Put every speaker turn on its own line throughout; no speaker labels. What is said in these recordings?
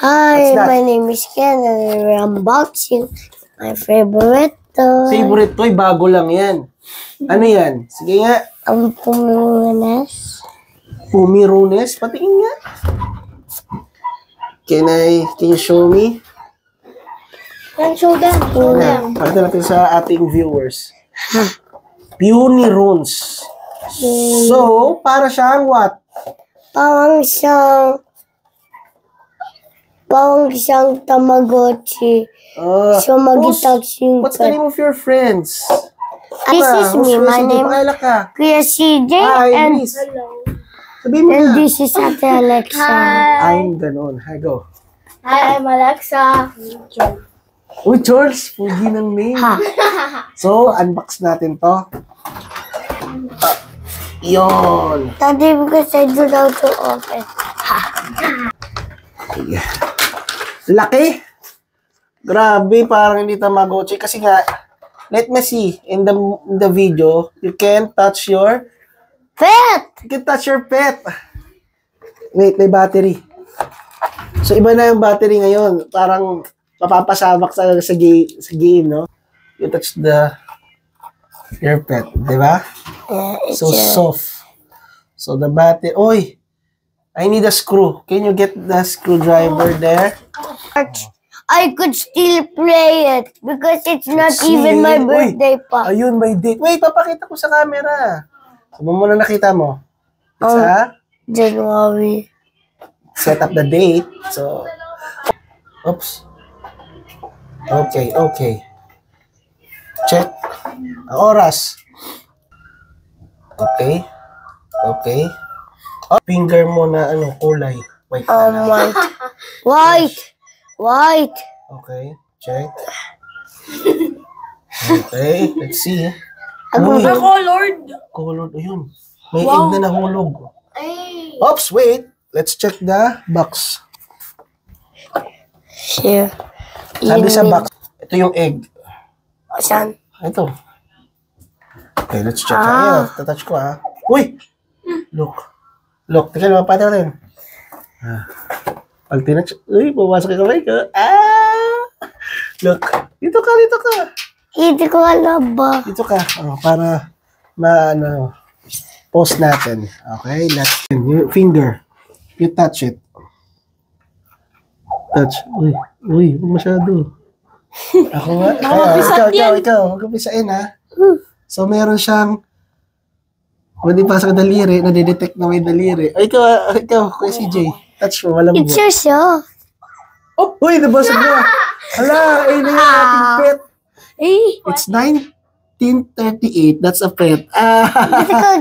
Hi, my name is Ken and we're unboxing my favorite toy.
Favorite toy? Bago lang yan. Ano yan? Sige nga.
Ang Pumirunes.
Pumirunes? Patingin nga. Can you show me?
Can show them.
Pakita natin sa ating viewers. Pumirunes. So, para siyang what?
Parang siyang Tamagotchi. So, mag-touch yung
What's the name of your friends?
This is me. My name is Kuya CJ.
Hi, Miss. Sabihin mo na.
And this is Ate Alexa.
I'm ganon. Hi, go.
Hi, I'm Alexa.
Uy, Charles. Pugi ng name. So, unbox natin to. Yon.
Daddy, because I don't know to open.
Laki. Grabe, parang hindi Tamagotchi. Kasi nga, let me see. In the video, you can touch your
Pet!
You can touch your pet. Wait, may battery. So, iba na yung battery ngayon. Parang mapapasamak sa game, no? You touch your pet, di ba? So soft. So, the battery, oy! I need a screw. Can you get the screwdriver there?
I could still play it because it's not even my birthday pa.
Ayun, may date. Wait, papakita ko sa camera. So, muna nakita mo. It's
January.
Set up the date. So, oops. Okay. Check. Ang oras. Okay. Finger mo na kulay. White.
White.
Okay. Check. Okay. Let's see. Colored. Ayun. May egg na nahulog. Oops, wait. Let's check the box.
Here.
Sabi sa box, ito yung egg.
Saan?
Ito. Okay, let's check. Ayan, tatouch ko Uy! Look. Tingnan mo, pati rin. Pag tinatch, uy, pumasok yung kamay ko. Look. Dito ka.
Hindi ko alam ba.
Dito ka. Para post natin. Okay, your finger. You touch it. Touch. Uy, masyado. Ako nga. Ikaw. Huwag pisain So, meron siyang hindi pa sa daliri, nadidetect na may daliri. Ay, ikaw, Kuya CJ. Touch mo, walang
It's yourself.
Uy, nabasag mo. Hala, na yung ating pet. It's 1938. That's a pet.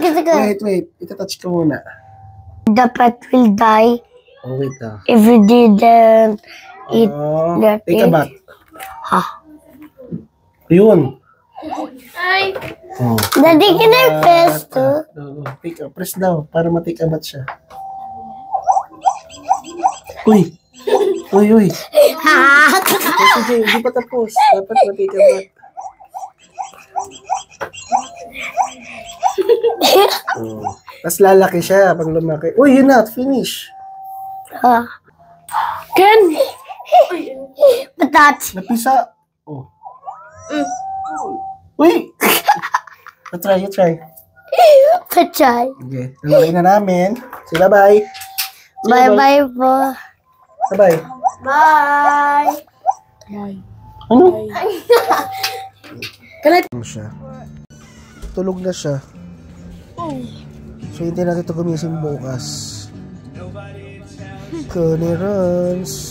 Get ko.
Wait. Ita-touch ko muna.
The pet will die
Wait
if you didn't eat that
take a bath. Yun.
Daddy, can I press to?
Press daw, para ma-take a bath siya. Uy. Sige, hindi pa tapos. Dapat ma-take a bath. Tapos lalaki siya pag lumaki. Uy, yun na, finish.
Ken!
Patat.
Napisa. Uy! You try.
Pachay.
Okay, lalaki na namin. Say bye-bye.
Bye-bye po.
Bye-bye.
Bye!
Ano?
Kalit.
Tulog na siya. So, hindi natin ito gumising bukas. Connie runs.